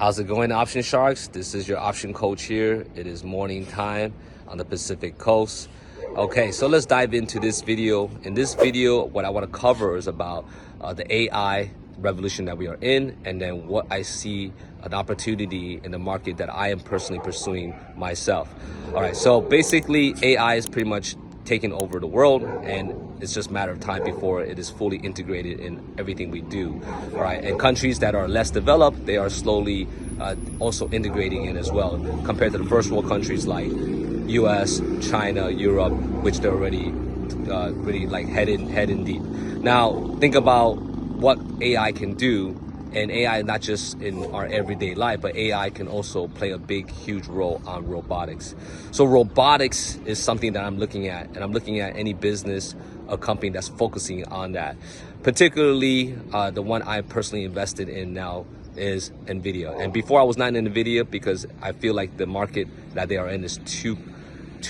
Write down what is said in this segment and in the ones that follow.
How's it going, Option Sharks? This is your option coach here. It is morning time on the Pacific Coast. Okay, so let's dive into this video. In this video, what I want to cover is about the AI revolution that we are in, and then what I see an opportunity in the market that I am personally pursuing myself. All right, so basically AI is pretty much taking over the world, and it's just a matter of time before it is fully integrated in everything we do. All right, and countries that are less developed, they are slowly also integrating in as well, compared to the first world countries like US, China, Europe, which they're already really like head in deep. Now think about what AI can do. And AI, not just in our everyday life, but AI can also play a big, huge role on robotics. So robotics is something that I'm looking at, and I'm looking at any business, a company that's focusing on that. Particularly, the one I personally invested in now is Nvidia. And before I was not in Nvidia because I feel like the market that they are in is too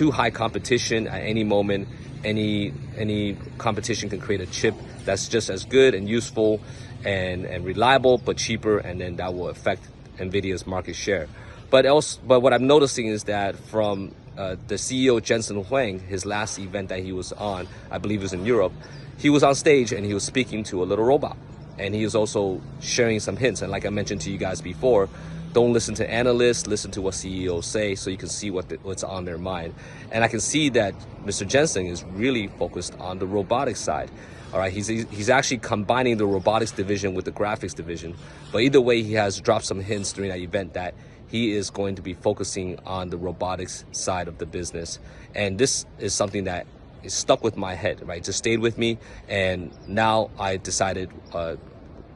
high competition. At any moment, any competition can create a chip that's just as good and useful and reliable, but cheaper, and then that will affect Nvidia's market share. But what I'm noticing is that from the CEO Jensen Huang, his last event that he was on, I believe it was in Europe, he was on stage and he was speaking to a little robot, and he was also sharing some hints. And like I mentioned to you guys before, don't listen to analysts, listen to what CEOs say, so you can see what's on their mind. And I can see that Mr. Jensen is really focused on the robotics side. All right, he's actually combining the robotics division with the graphics division. But either way, he has dropped some hints during that event that he is going to be focusing on the robotics side of the business. And this is something that is stuck with my head, right? Just stayed with me. And now I decided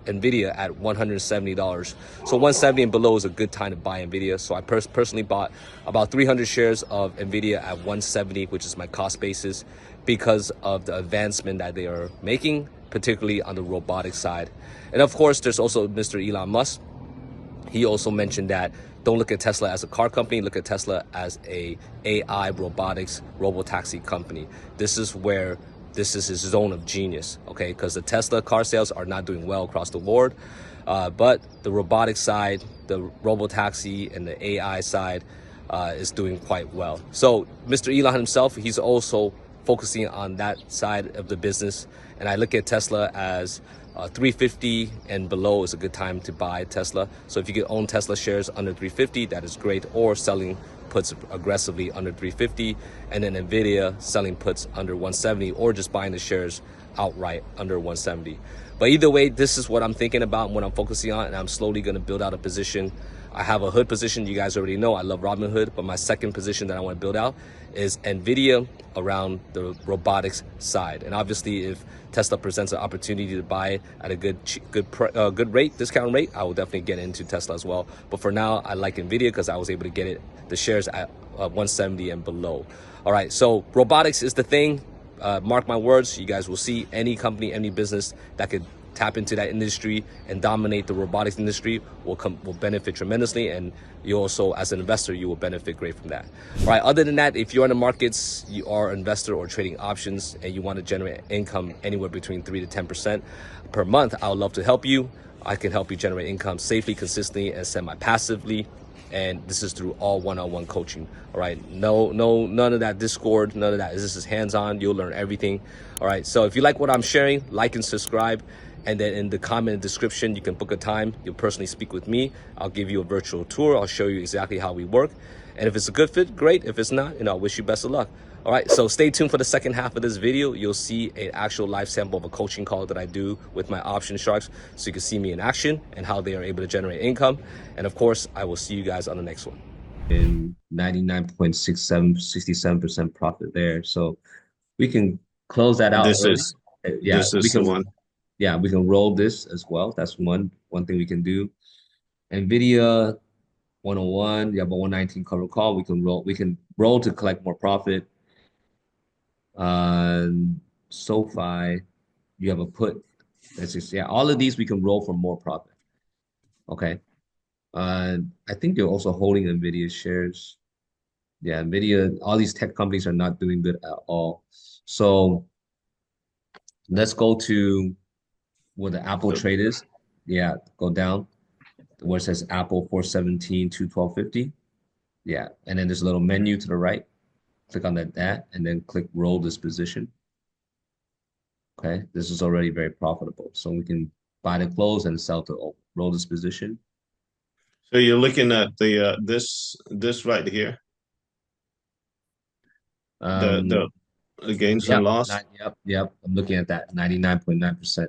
Nvidia at $170. So 170 and below is a good time to buy Nvidia. So I personally bought about 300 shares of Nvidia at 170, which is my cost basis, because of the advancement that they are making, particularly on the robotics side. And of course, there's also Mr. Elon Musk. He also mentioned that don't look at Tesla as a car company, look at Tesla as a AI robotics robotaxi company. This is his zone of genius, okay? Because the Tesla car sales are not doing well across the board, but the robotics side, the robotaxi, and the AI side is doing quite well. So Mr. Elon himself, he's also focusing on that side of the business. And I look at Tesla as 350 and below is a good time to buy Tesla. So if you can own Tesla shares under 350, that is great, or selling puts aggressively under 350, and then Nvidia selling puts under 170, or just buying the shares outright under 170. But either way, this is what I'm thinking about, what I'm focusing on, and I'm slowly going to build out a position. I have a hood position. You guys already know I love Robinhood, but my second position that I want to build out is Nvidia around the robotics side. And obviously, if Tesla presents an opportunity to buy at a good rate, discount rate, I will definitely get into Tesla as well. But for now, I like Nvidia because I was able to get the shares at 170 and below. All right, so robotics is the thing. Mark my words, you guys will see any company, any business that could tap into that industry and dominate the robotics industry will benefit tremendously, and you also, as an investor, you will benefit great from that. All right, other than that, if you're in the markets, you are an investor or trading options, and you want to generate income anywhere between 3 to 10% per month, I would love to help you. I can help you generate income safely, consistently, and semi-passively. And this is through all one-on-one coaching. All right, none of that Discord, none of that. This is hands-on. You'll learn everything. All right, so if you like what I'm sharing, like and subscribe. And then in the comment description, you can book a time. You'll personally speak with me. I'll give you a virtual tour. I'll show you exactly how we work. And if it's a good fit, great. If it's not, I wish you best of luck. All right, so stay tuned for the second half of this video. You'll see an actual live sample of a coaching call that I do with my option sharks, so you can see me in action and how they are able to generate income. And of course, I will see you guys on the next one. In 67% profit there. So we can close that out This early. is Yeah, this is the one. yeah, we can roll this as well. That's one thing we can do. Nvidia 101, you have a 119 cover call. We can roll to collect more profit. SoFi, you have a put. That's just, yeah, all of these we can roll for more profit. Okay. I think they're also holding Nvidia shares. Yeah, Nvidia, all these tech companies are not doing good at all. So let's go to where the Apple trade is. Yeah, go down. where it says Apple 417 212.50. Yeah, and then there's a little menu to the right. Click on that, and then click roll this position. Okay, this is already very profitable. So we can buy the close and sell to roll this position. So you're looking at the this right here, Um, the gains and yep, loss, not yep, yep. I'm looking at that 99.9%. and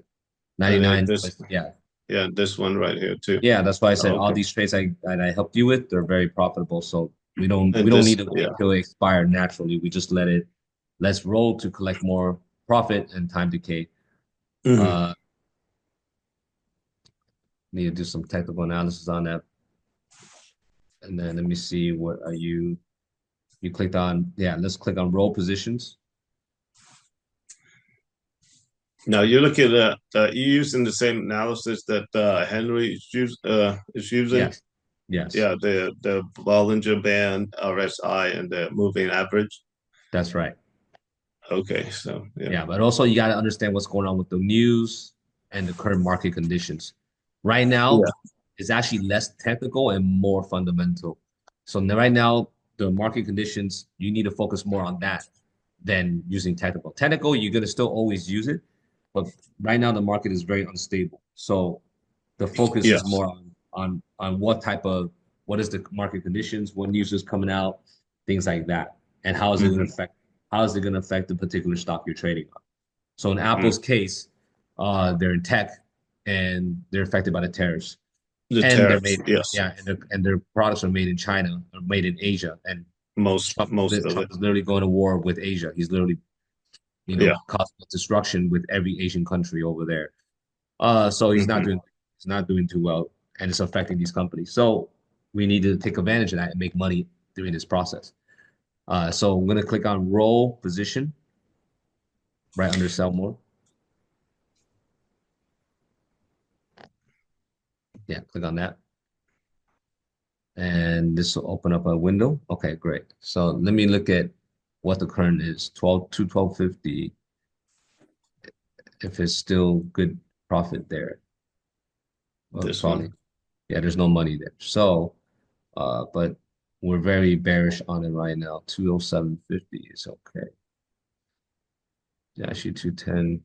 then 99, this yeah. yeah this one right here too. Yeah, that's why I Oh, said all okay, these trades I helped you with, they're very profitable. So we and don't this need to yeah. wait till it expire naturally. We just let's roll to collect more profit and time decay. Mhm. Uh, need to do some technical analysis on that. And then let me see what are you clicked on. Yeah, let's click on roll positions. Now you're looking at you're using the same analysis that Henry is using. Yes. Yes. Yeah, the Bollinger Band, RSI, and the moving average. That's right. Okay, so yeah, Yeah, but also you got to understand what's going on with the news and the current market conditions. Right now, yeah, it's actually less technical and more fundamental. So right now, the market conditions, you need to focus more on that than using technical. Technical, you're gonna still always use it, but right now the market is very unstable. So the focus is yes. more on what is the market conditions, what news is coming out, things like that, and Hmm. how is it going to affect the particular stock you're trading on. So in Mm. Apple's case, they're in tech and they're affected by the tariffs, The and they're tariffs, made yes, yeah, and their products are made in China or made in Asia, and most of Trump it. is literally going to war with Asia. He's literally Yeah. causing destruction with every Asian country over there. So Hmm. he's not doing too well, and it's affecting these companies. So we need to take advantage of that and make money during this process. So I'm gonna click on roll position right under sell more. Yeah, click on that, and this will open up a window. Okay, great. So let me look at what the current is 12 to 12.50. If it's still good profit there, well, This one. probably yeah. There's no money there. So but we're very bearish on it right now. 207.50 is okay. Yeah, actually 210.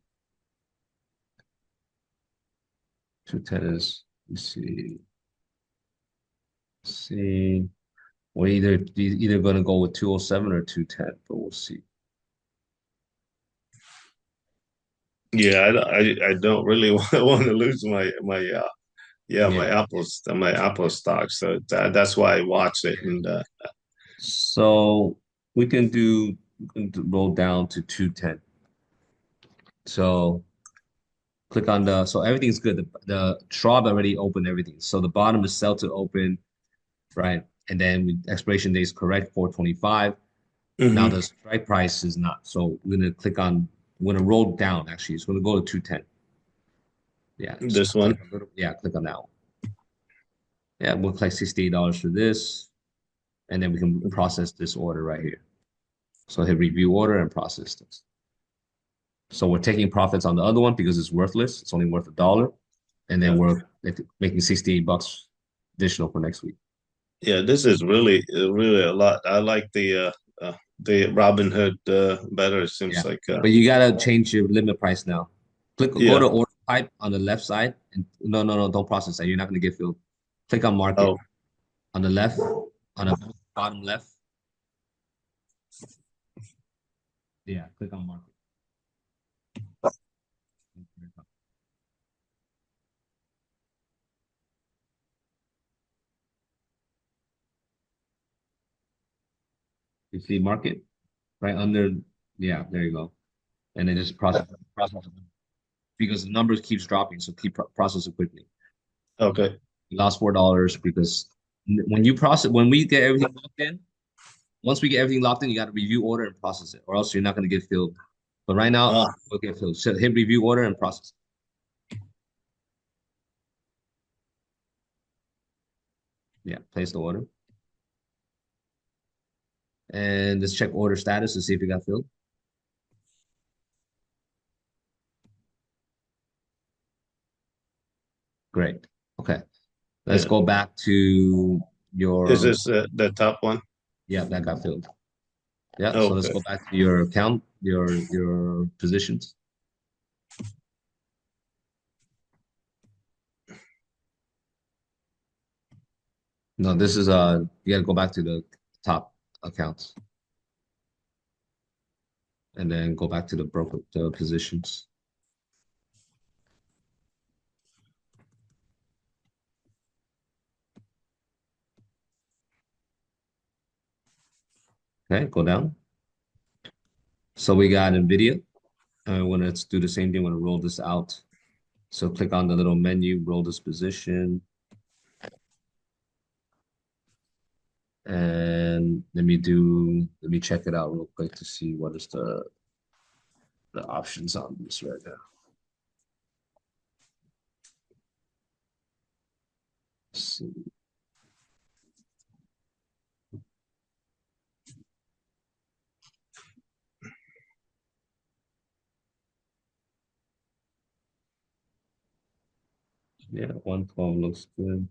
210 is, you see. We're either going to go with 207 or 210, but we'll see. Yeah, I don't really want to lose my yeah Yeah. my Apple stock. So that's why I watch it. And So we can roll down to 210. So click on so everything's good. The Schwab already opened everything. So the bottom is sell to open, right? And then expiration date is correct, 425. Now Mhm. the strike price is not. So we're gonna roll down actually. It's gonna go to 210. Yeah, just This one. click on that one. Yeah, we'll collect $68 for this, and then we can process this order right here. So hit review order and process this. So we're taking profits on the other one because it's worthless. It's only worth $1. And then Yeah. we're making 68 bucks additional for next week. Yeah, this is really a lot. I like the Robin Hood better. It seems Yeah. like But you gotta change your limit price now. Go yeah. to order type on the left side. And no, don't process that. You're not gonna get filled. Click on market Oh, on the left, on the bottom left. Yeah, click on market. You see market right under, yeah, there you go. And then just process it because the numbers keeps dropping, so process it quickly. okay. You lost $4 because when we get everything locked in, once we get everything locked in, you got to review order and process it, or else you're not going to get filled. But right now, Ah, we'll get filled. So hit review order and process. Yeah, place the order. And let's check order status to see if it got filled. Great. Okay. Let's Yeah. go back to Is your, this the top one? yeah, that got filled. Yeah, so let's Okay. go back to your account, your positions. No, this is you gotta go back to the top accounts and then go back to the positions. Okay, go down. So we got NVIDIA. When let's do the same thing, want to roll this out. So click on the little menu, roll this position, and let me check it out real quick to see what is the options on this right now. So, yeah, 112 looks good.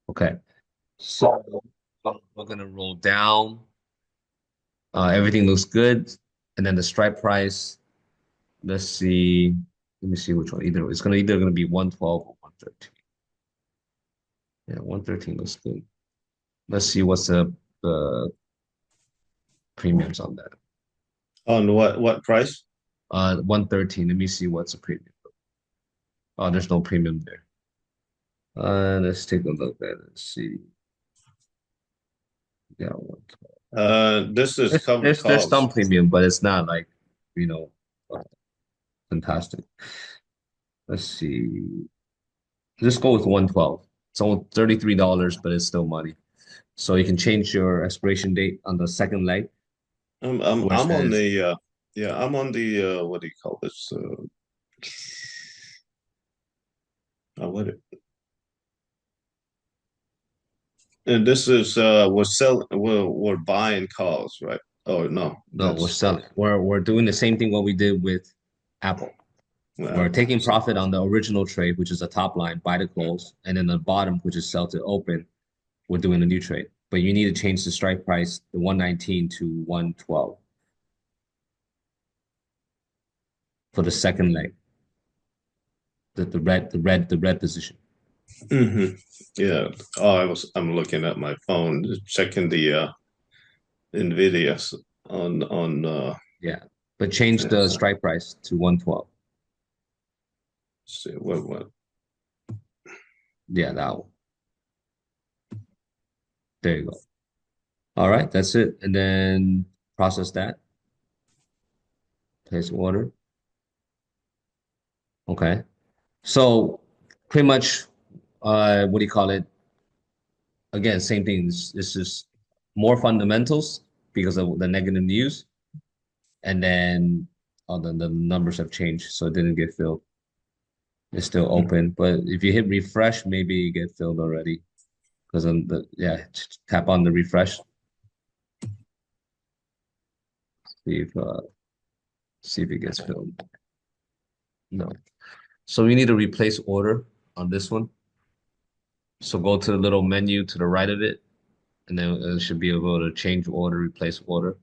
Okay, so we're gonna roll down. Everything looks good, and then the strike price. Let's see. Let me see which one. Either gonna be 112 or 113. Yeah, 113 looks good. Let's see what's the premiums on that. On what price? 113. Let me see what's the premium. Oh, there's no premium there. Let's take a look at it. Let's see. Yeah, 112. This is covered There's some calls. premium, but it's not like, you know, uh, fantastic. Let's see. Just go with 112. It's only $33, but it's still money. So you can change your expiration date on the second leg where it I'm on says the yeah, I'm on the what do you call this? What and this is we're buying calls, right? Oh no, no, we're that's selling. We're doing the same thing what we did with Apple. We're Apple. taking profit on the original trade, which is the top line, buy to close, and then the bottom, which is sell to open, we're doing a new trade. But you need to change the strike price, the 119 to 112 for the second leg, the red position. Hmm. Yeah. I'm looking at my phone, just checking the Nvidia on Yeah. But change the strike price to 112. see what Yeah, that one. There you go. All right, that's it. And then process that, place order. Okay. So pretty much what do you call it? Again, same thing. This is more fundamentals because of the negative news. And then the numbers have changed, so it didn't get filled. It's still open. But if you hit refresh, maybe you get filled already. Because on the yeah, tap on the refresh, see if uh see if it gets filled. No. So we need to replace order on this one. So go to the little menu to the right of it, and then it should be able to change order, replace order.